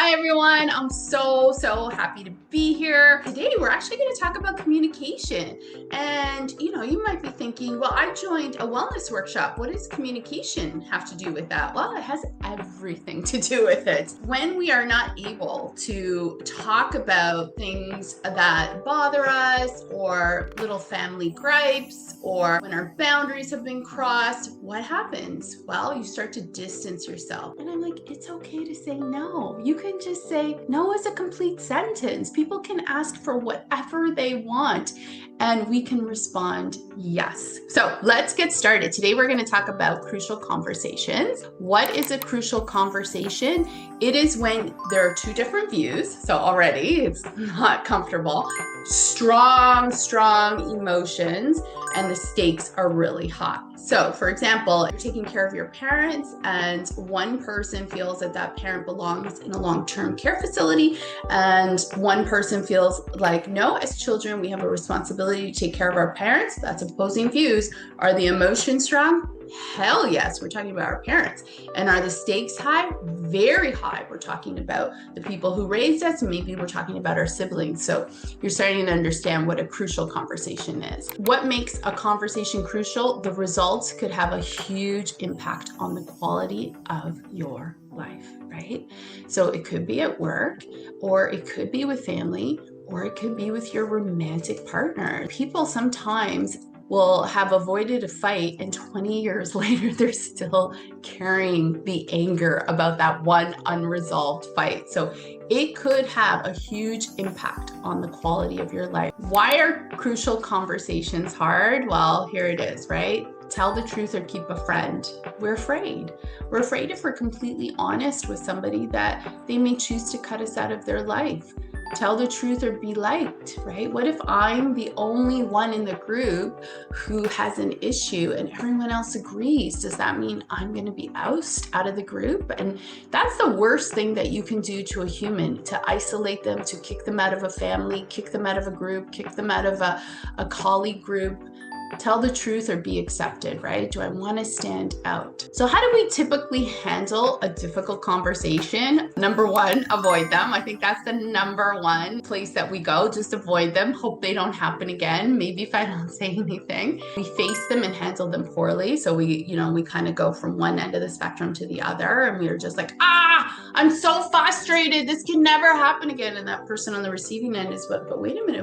Hi everyone, I'm so happy to be here. Today we're actually going to talk about communication. And you might be thinking, well, I joined a wellness workshop. What does communication have to do with that? Well, it has everything to do with it. When we are not able to talk about things that bother us or little family gripes or when our boundaries have been crossed, what happens? Well, you start to distance yourself. And I'm like, it's okay to say no. You can just say no as a complete sentence. People can ask for whatever they want and we can respond yes. So let's get started. Today we're going to talk about crucial conversations. What is a crucial conversation? It is when there are two different views. So already it's not comfortable. Strong emotions and the stakes are really high. So for example, you're taking care of your parents and one person feels that that parent belongs in a long-term care facility and one person feels like, no, as children, we have a responsibility to take care of our parents. That's opposing views. Are the emotions strong? Hell yes, we're talking about our parents. And are the stakes high? Very high. We're talking about the people who raised us, and maybe we're talking about our siblings. So you're starting to understand what a crucial conversation is. What makes a conversation crucial? The results could have a huge impact on the quality of your life, right? So it could be at work, or it could be with family, or it could be with your romantic partner. People sometimes will have avoided a fight and 20 years later, they're still carrying the anger about that one unresolved fight. So it could have a huge impact on the quality of your life. Why are crucial conversations hard? Well, here it is, right? Tell the truth or keep a friend. We're afraid. We're afraid if we're completely honest with somebody that they may choose to cut us out of their life. Tell the truth or be liked, right? What if I'm the only one in the group who has an issue and everyone else agrees? Does that mean I'm going to be ousted out of the group? And that's the worst thing that you can do to a human, to isolate them, to kick them out of a family, kick them out of a group, kick them out of a colleague group. Tell the truth or be accepted, right? Do I want to stand out? So how do we typically handle a difficult conversation? Number one, avoid them. I think that's the number one place that we go. Just avoid them. Hope they don't happen again. Maybe if I don't say anything. We face them and handle them poorly. So we kind of go from one end of the spectrum to the other. And we are just like, I'm so frustrated. This can never happen again. And that person on the receiving end is, but wait a minute,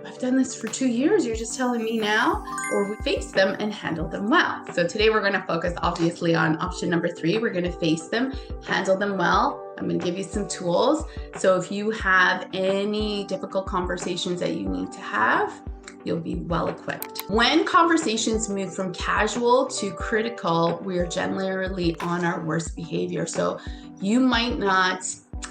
I've done this for 2 years. You're just telling me now? Or we face them and handle them well. So today we're going to focus obviously on option number 3. We're going to face them, handle them well. I'm going to give you some tools. So if you have any difficult conversations that you need to have, you'll be well equipped. When conversations move from casual to critical, we are generally on our worst behavior. So you might not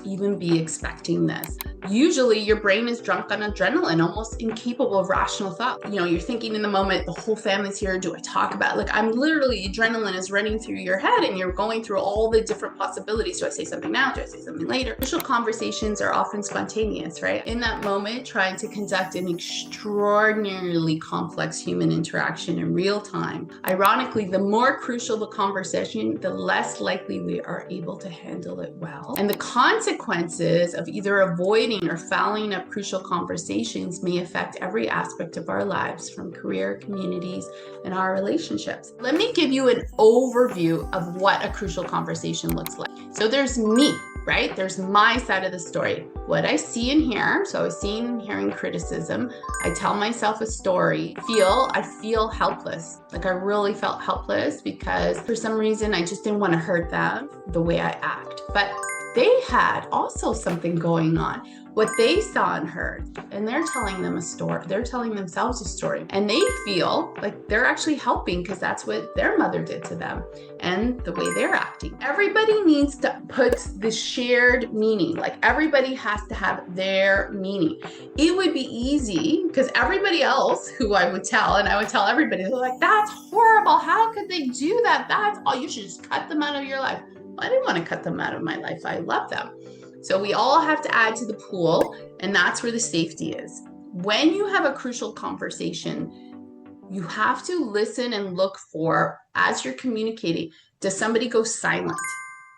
even be expecting this. Usually your brain is drunk on adrenaline, almost incapable of rational thought. You're thinking in the moment, the whole family's here. Do I talk about it? Like adrenaline is running through your head and you're going through all the different possibilities. Do I say something now? Do I say something later? Initial conversations are often spontaneous, right? In that moment, trying to conduct an extraordinarily complex human interaction in real time. Ironically, the more crucial the conversation, the less likely we are able to handle it well. And the consequences of either avoiding or fouling up crucial conversations may affect every aspect of our lives, from career, communities, and our relationships. Let me give you an overview of what a crucial conversation looks like. So there's me, right? There's my side of the story. What I see and hear, so I was seeing and hearing criticism. I tell myself a story. I feel helpless. Like I really felt helpless because for some reason I just didn't want to hurt them the way I act. But they had also something going on, what they saw and heard, and they're telling them a story. They're telling themselves a story, and they feel like they're actually helping because that's what their mother did to them and the way they're acting. Everybody needs to put the shared meaning, like everybody has to have their meaning. It would be easy because everybody else who I would tell, and I would tell everybody, they're like, that's horrible. How could they do that? That's all. You should just cut them out of your life. I didn't want to cut them out of my life. I love them. So we all have to add to the pool, and that's where the safety is. When you have a crucial conversation, you have to listen and look for, as you're communicating, does somebody go silent?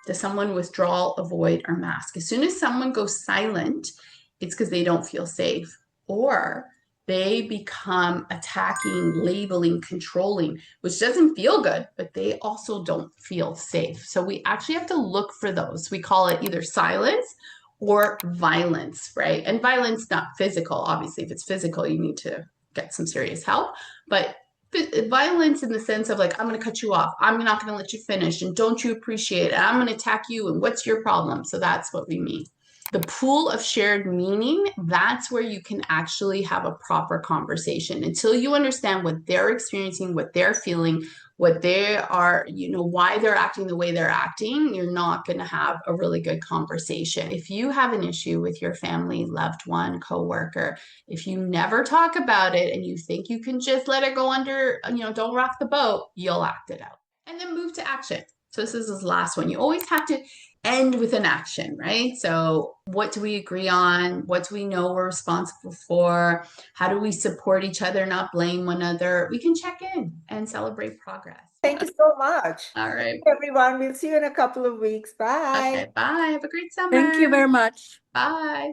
Does someone withdraw, avoid, or mask? As soon as someone goes silent, it's because they don't feel safe, or they become attacking, labeling, controlling, which doesn't feel good, but they also don't feel safe. So we actually have to look for those. We call it either silence or violence, right? And violence, not physical. Obviously, if it's physical, you need to get some serious help. But violence in the sense of like, I'm going to cut you off. I'm not going to let you finish. And don't you appreciate it? I'm going to attack you. And what's your problem? So that's what we mean. The pool of shared meaning, that's where you can actually have a proper conversation. Until you understand what they're experiencing, what they're feeling, what they are, why they're acting the way they're acting, you're not going to have a really good conversation. If you have an issue with your family, loved one, coworker, if you never talk about it and you think you can just let it go under, don't rock the boat, you'll act it out. And then move to action. So this is the last one. You always have to end with an action, right? So what do we agree on? What do we know we're responsible for? How do we support each other, not blame one another? We can check in and celebrate progress. Thank you so much. All right. Thank you, everyone. We'll see you in a couple of weeks. Bye. Okay, bye. Have a great summer. Thank you very much. Bye.